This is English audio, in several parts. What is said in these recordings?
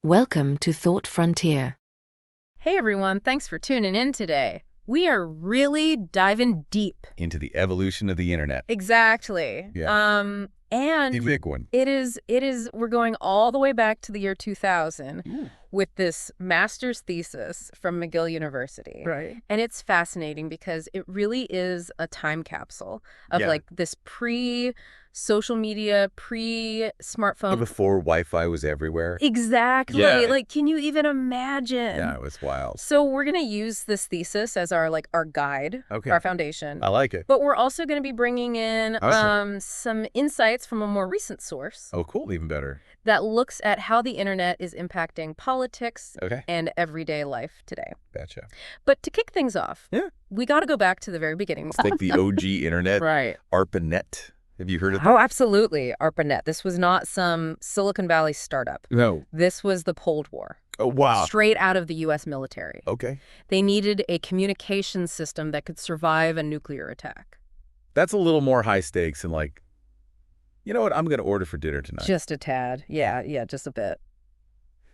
Welcome to Thought Frontier. Hey everyone, thanks for tuning in today. We are really diving deep. Into the evolution of the internet. Exactly. Yeah. And The big one. we're going all the way back to the year 2000 Ooh. with this master's thesis from McGill University. Right. And it's fascinating because it really is a time capsule of like this pre-social media, pre-smartphone. Before Wi-Fi was everywhere. Exactly. Yeah. Like, can you even imagine? Yeah, it was wild. So we're going to use this thesis as our guide, Okay. our foundation. I like it. But we're also going to be bringing in Awesome. some insights from a more recent source Oh, cool. Even better. that looks at how the internet is impacting politics Okay. and everyday life today. Gotcha. But to kick things off, Yeah. we got to go back to the very beginning. It's like the OG internet. Right. ARPANET. Have you heard of that? Oh, absolutely. ARPANET. This was not some Silicon Valley startup. No. This was the Cold War. Oh, wow. Straight out of the U.S. military. Okay. They needed a communication system that could survive a nuclear attack. That's a little more high stakes and like, you know what? I'm going to order for dinner tonight. Just a tad. Yeah, just a bit.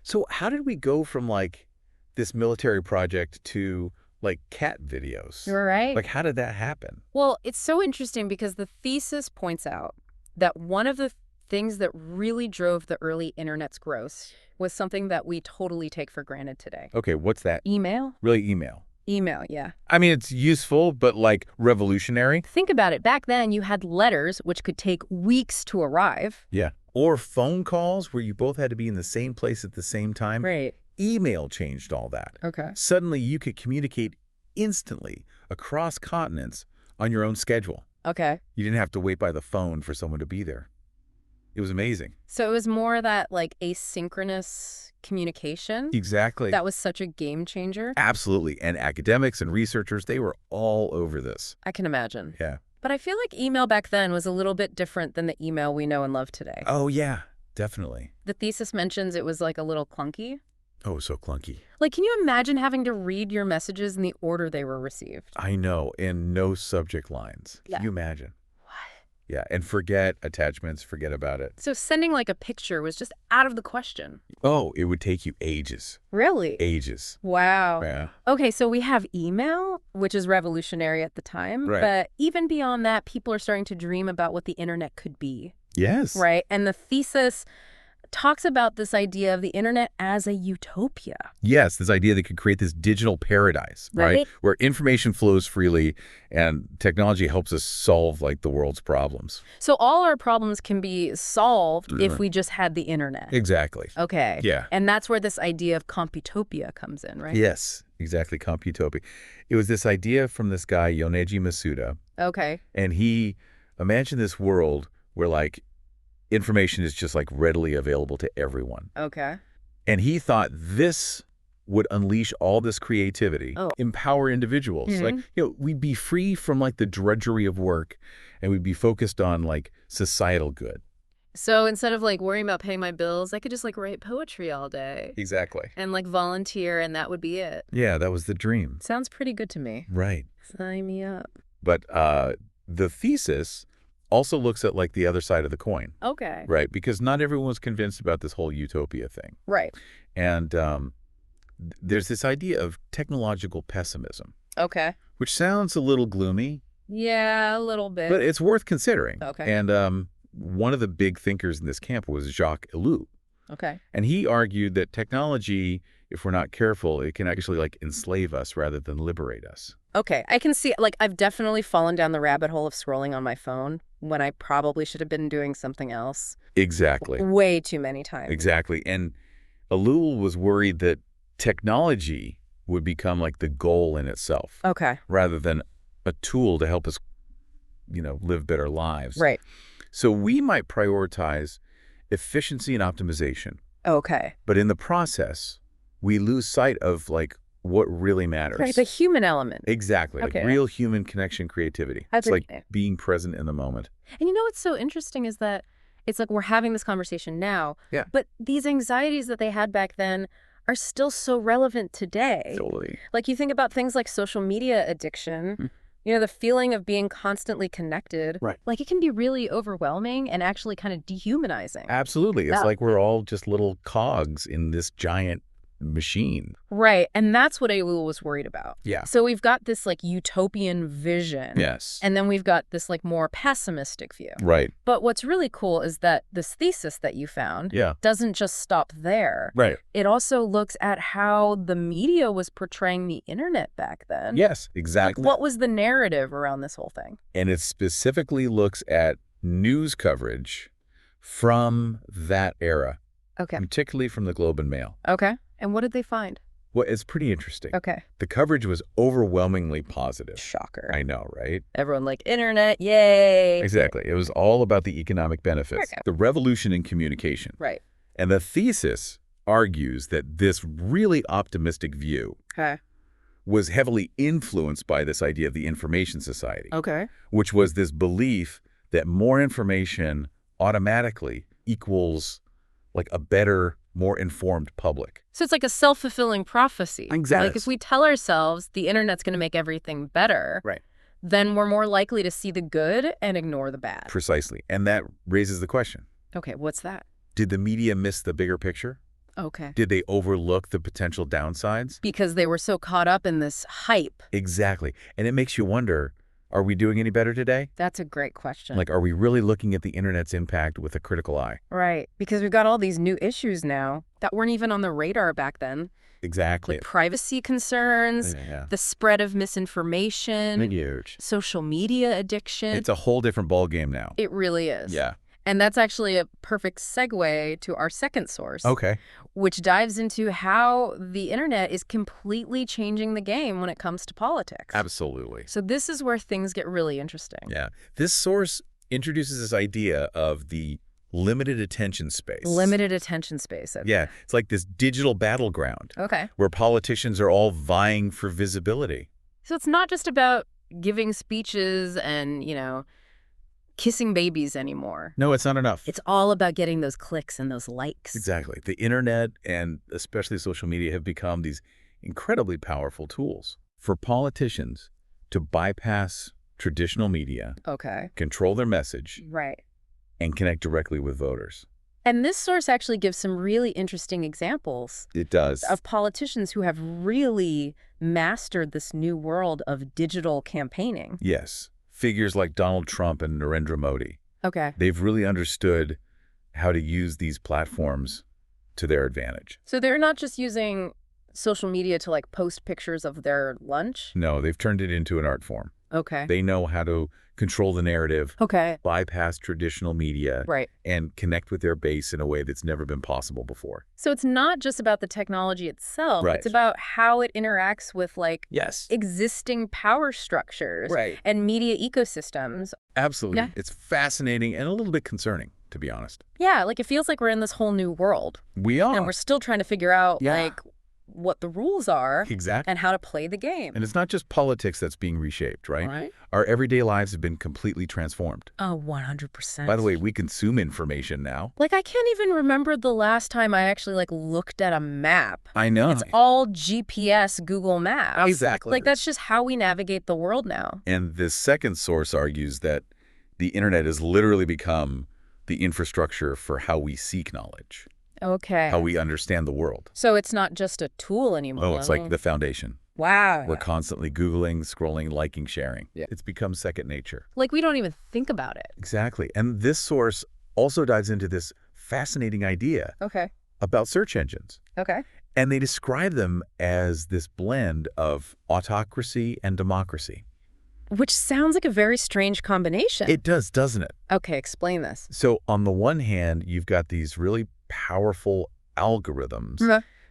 So how did we go from like this military project to like cat videos? You're right. Like, how did that happen? Well, it's so interesting because the thesis points out that one of the things that really drove the early internet's growth was something that we totally take for granted today. Okay, what's that? Email? Really, email. Email, yeah. I mean, it's useful, but like revolutionary. Think about it. Back then, you had letters, which could take weeks to arrive. Yeah. Or phone calls where you both had to be in the same place at the same time. Right. Email changed all that. Okay. Suddenly, you could communicate instantly across continents on your own schedule. Okay. You didn't have to wait by the phone for someone to be there. It was amazing. So it was more that asynchronous communication. Exactly. That was such a game changer. Absolutely. And academics and researchers, they were all over this. I can imagine. Yeah. But I feel like email back then was a little bit different than the email we know and love today. Oh, yeah, definitely. The thesis mentions it was a little clunky. Oh, so clunky. Can you imagine having to read your messages in the order they were received? I know, and no subject lines. Yeah. Can you imagine? What? Yeah, and forget attachments, forget about it. So sending a picture was just out of the question. Oh, it would take you ages. Really? Ages. Wow. Yeah. Okay, so we have email, which is revolutionary at the time. Right. But even beyond that, people are starting to dream about what the internet could be. Yes. Right? And the thesis talks about this idea of the internet as a utopia. Yes, this idea that could create this digital paradise, right? Where information flows freely and technology helps us solve the world's problems. So all our problems can be solved if we just had the internet. Exactly. Okay. Yeah. And that's where this idea of Computopia comes in, right? Yes, exactly. Computopia. It was this idea from this guy, Yoneji Masuda, Okay. and he imagined this world where information is just readily available to everyone. Okay. And he thought this would unleash all this creativity, empower individuals. We'd be free from the drudgery of work, and we'd be focused on societal good. So instead of worrying about paying my bills, I could just write poetry all day. Exactly. And volunteer, and that would be it. Yeah, that was the dream. Sounds pretty good to me. Right. Sign me up. But the thesis also looks at the other side of the coin. Okay. Right, because not everyone was convinced about this whole utopia thing. Right. And there's this idea of technological pessimism. Okay. Which sounds a little gloomy. Yeah, a little bit. But it's worth considering. Okay. And one of the big thinkers in this camp was Jacques Ellul. Okay. And he argued that technology, if we're not careful, it can actually enslave us rather than liberate us. Okay, I can see, I've definitely fallen down the rabbit hole of scrolling on my phone when I probably should have been doing something else. Exactly. Way too many times. Exactly. And Ellul was worried that technology would become the goal in itself. Okay. Rather than a tool to help us, live better lives. Right. So we might prioritize efficiency and optimization. Okay. But in the process, we lose sight of what really matters. Right, the human element. Exactly. Okay. Real human connection, creativity. That's It's being present in the moment. And what's so interesting is that it's we're having this conversation now. Yeah. But these anxieties that they had back then are still so relevant today. Totally. You think about things like social media addiction. You know, the feeling of being constantly connected. Right. Like, it can be really overwhelming and actually kind of dehumanizing. Absolutely. It's like we're all just little cogs in this giant machine. Right. And that's what Elul was worried about. Yeah. So we've got this, like, utopian vision. Yes. And then we've got this, like, more pessimistic view. Right. But what's really cool is that this thesis that you found Yeah. doesn't just stop there. Right. It also looks at how the media was portraying the internet back then. Yes, exactly. Like, what was the narrative around this whole thing? And it specifically looks at news coverage from that era, Okay. particularly from the Globe and Mail. Okay. And what did they find? Well, it's pretty interesting. Okay. The coverage was overwhelmingly positive. Shocker. I know, right? Everyone like, internet, yay. Exactly. It was all about the economic benefits, Okay. the revolution in communication. Right. And the thesis argues that this really optimistic view Okay. was heavily influenced by this idea of the information society, Okay. which was this belief that more information automatically equals like a better, more informed public. So it's like a self-fulfilling prophecy. Exactly. Like, if we tell ourselves the internet's going to make everything better, Right. then we're more likely to see the good and ignore the bad. Precisely. And that raises the question, Okay, what's that? did the media miss the bigger picture? Okay. Did they overlook the potential downsides? Because they were so caught up in this hype. Exactly. And it makes you wonder, are we doing any better today? That's a great question. Like, are we really looking at the internet's impact with a critical eye? Right. Because we've got all these new issues now that weren't even on the radar back then. Exactly. Like privacy concerns, Yeah. the spread of misinformation, Huge. social media addiction. It's a whole different ballgame now. It really is. Yeah. And that's actually a perfect segue to our second source, Okay. which dives into how the internet is completely changing the game when it comes to politics. Absolutely. So this is where things get really interesting. Yeah. This source introduces this idea of the limited attention space. Limited attention space. Okay. Yeah. It's like this digital battleground Okay. where politicians are all vying for visibility. So it's not just about giving speeches and, kissing babies anymore. No, it's not enough. It's all about getting those clicks and those likes. Exactly. The internet and especially social media have become these incredibly powerful tools for politicians to bypass traditional media, Okay. control their message, Right. and connect directly with voters. And this source actually gives some really interesting examples It does. of politicians who have really mastered this new world of digital campaigning. Yes. Figures like Donald Trump and Narendra Modi. Okay. They've really understood how to use these platforms to their advantage. So they're not just using social media to like post pictures of their lunch? No, they've turned it into an art form. Okay. They know how to control the narrative, Okay. bypass traditional media, Right. and connect with their base in a way that's never been possible before. So it's not just about the technology itself. Right. It's about how it interacts with like Yes. existing power structures Right. and media ecosystems. Absolutely. Yeah. It's fascinating and a little bit concerning, to be honest. Yeah, like it feels like we're in this whole new world We are. and we're still trying to figure out Yeah. like what the rules are Exactly. and how to play the game. And it's not just politics that's being reshaped, right? Right. Our everyday lives have been completely transformed. Oh, 100%. By the way, we consume information now. Like I can't even remember the last time I actually like looked at a map. I know. It's all GPS, Google Maps. Exactly. Like that's just how we navigate the world now. And this second source argues that the internet has literally become the infrastructure for how we seek knowledge, Okay. how we understand the world. So it's not just a tool anymore. Oh, it's like the foundation. Wow. We're constantly Googling, scrolling, liking, sharing. Yeah. It's become second nature. Like we don't even think about it. Exactly. And this source also dives into this fascinating idea Okay. about search engines. Okay. And they describe them as this blend of autocracy and democracy. Which sounds like a very strange combination. It does, doesn't it? Okay, explain this. So on the one hand, you've got these really powerful algorithms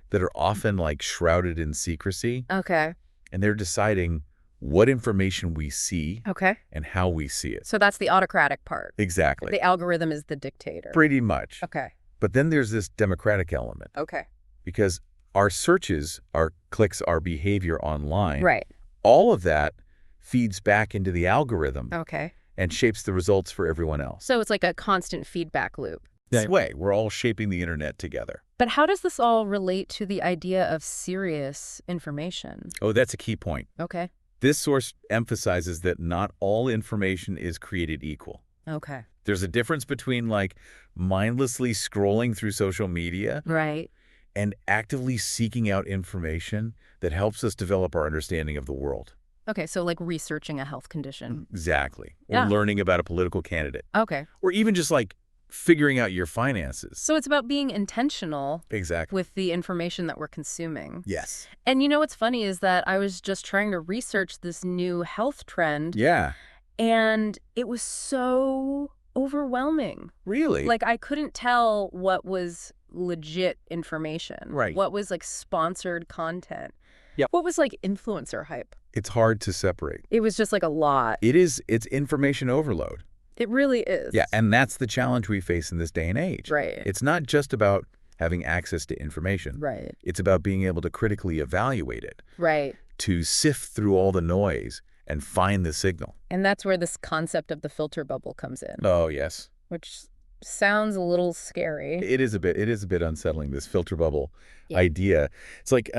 that are often like shrouded in secrecy, Okay. and they're deciding what information we see Okay. and how we see it. So that's the autocratic part. Exactly. The algorithm is the dictator. Pretty much. Okay. But then there's this democratic element, Okay. because our searches, our clicks, our behavior online, Right. all of that feeds back into the algorithm Okay. and shapes the results for everyone else. So it's like a constant feedback loop. This way, we're all shaping the internet together. But how does this all relate to the idea of serious information? Oh, that's a key point. Okay. This source emphasizes that not all information is created equal. Okay. There's a difference between like mindlessly scrolling through social media Right. and actively seeking out information that helps us develop our understanding of the world. Okay, so like researching a health condition. Exactly. Or Yeah. learning about a political candidate. Okay. Or even just like figuring out your finances. So it's about being intentional Exactly. with the information that we're consuming. Yes. And you know what's funny is that I was just trying to research this new health trend, Yeah. and it was so overwhelming. Really? Like, I couldn't tell what was legit information. Right. What was like sponsored content. Yep. What was like influencer hype. It's hard to separate. It was just like a lot. It's information overload. It really is. Yeah, and that's the challenge we face in this day and age. Right. It's not just about having access to information. Right. It's about being able to critically evaluate it, Right. to sift through all the noise and find the signal. And that's where this concept of the filter bubble comes in, Oh, yes. which sounds a little scary. It is a bit unsettling, this filter bubble Yeah. idea. It's like,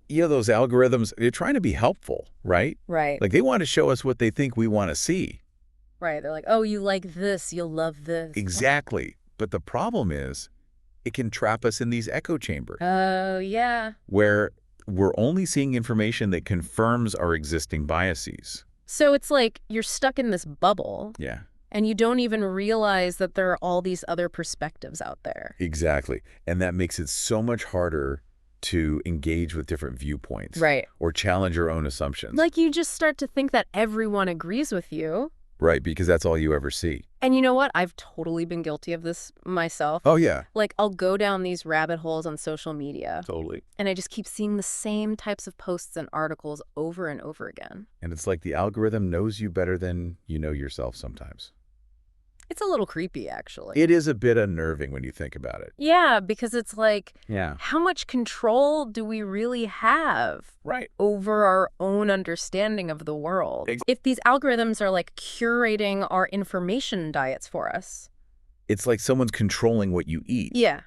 those algorithms, they're trying to be helpful, right? Right. Like they want to show us what they think we want to see. Right. They're like, oh, you like this, you'll love this. Exactly. But the problem is it can trap us in these echo chambers Oh, yeah. where we're only seeing information that confirms our existing biases. So it's like you're stuck in this bubble Yeah, and you don't even realize that there are all these other perspectives out there. exactly. And that makes it so much harder to engage with different viewpoints. Right. Or challenge your own assumptions. Like you just start to think that everyone agrees with you. Right, because that's all you ever see. And you know what? I've totally been guilty of this myself. Oh, yeah. Like I'll go down these rabbit holes on social media Totally. and I just keep seeing the same types of posts and articles over and over again. And it's like the algorithm knows you better than you know yourself sometimes. It's a little creepy, actually. It is a bit unnerving when you think about it. Yeah, because it's like, Yeah. how much control do we really have Right. over our own understanding of the world? Ex- If these algorithms are like curating our information diets for us. It's like someone's controlling what you eat, Yeah,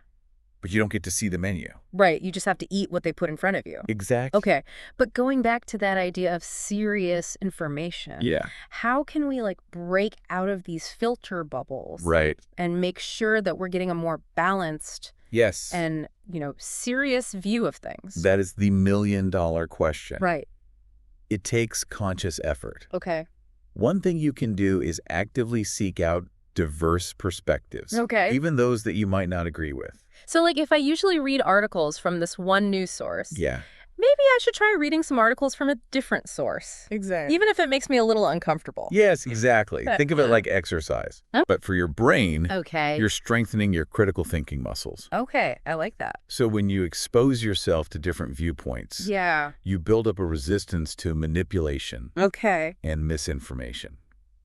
but you don't get to see the menu. right. You just have to eat what they put in front of you. Exactly. Okay, but going back to that idea of serious information, Yeah. how can we like break out of these filter bubbles Right. and make sure that we're getting a more balanced Yes. and, serious view of things? That is the million-dollar question. Right. It takes conscious effort. Okay. One thing you can do is actively seek out diverse perspectives. Okay. Even those that you might not agree with. So like if I usually read articles from this one news source, Yeah. maybe I should try reading some articles from a different source. Exactly. Even if it makes me a little uncomfortable. Yes, exactly. Think of it like exercise. Oh. But for your brain, Okay. you're strengthening your critical thinking muscles. Okay, I like that. So when you expose yourself to different viewpoints, Yeah. you build up a resistance to manipulation Okay. and misinformation.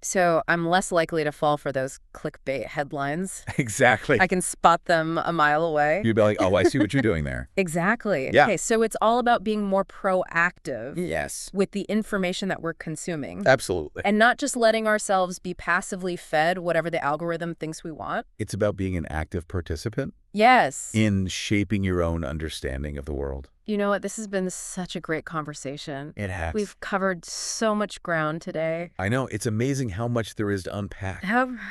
So I'm less likely to fall for those clickbait headlines. Exactly. I can spot them a mile away. You'd be like, oh, I see what you're doing there. Exactly. Yeah. Okay, so it's all about being more proactive Yes. with the information that we're consuming. Absolutely. And not just letting ourselves be passively fed whatever the algorithm thinks we want. It's about being an active participant Yes. in shaping your own understanding of the world. You know what? This has been such a great conversation. It has. We've covered so much ground today. I know. It's amazing how much there is to unpack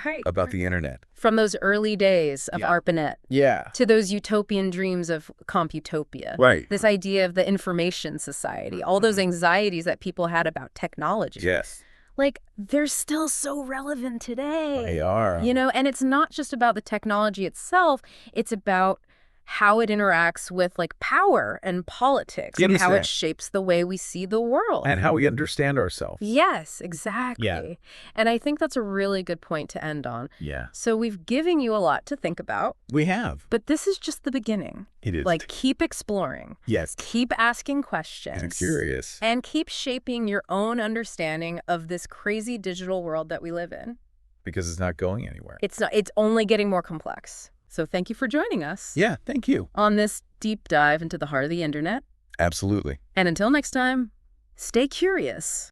Right. about the internet. From those early days of Yeah. ARPANET Yeah. to those utopian dreams of Computopia. Right. This idea of the information society, all those anxieties that people had about technology. Yes. Like, they're still so relevant today. They are. And it's not just about the technology itself. It's about how it interacts with like power and politics and how it shapes the way we see the world. And how we understand ourselves. Yes, exactly. Yeah. And I think that's a really good point to end on. Yeah. So we've given you a lot to think about, We have. but this is just the beginning. It is. Like, keep exploring, yes. keep asking questions, I'm curious. and keep shaping your own understanding of this crazy digital world that we live in. Because it's not going anywhere. It's only getting more complex. So thank you for joining us Yeah. Thank you. on this deep dive into the heart of the internet. Absolutely. And until next time, stay curious.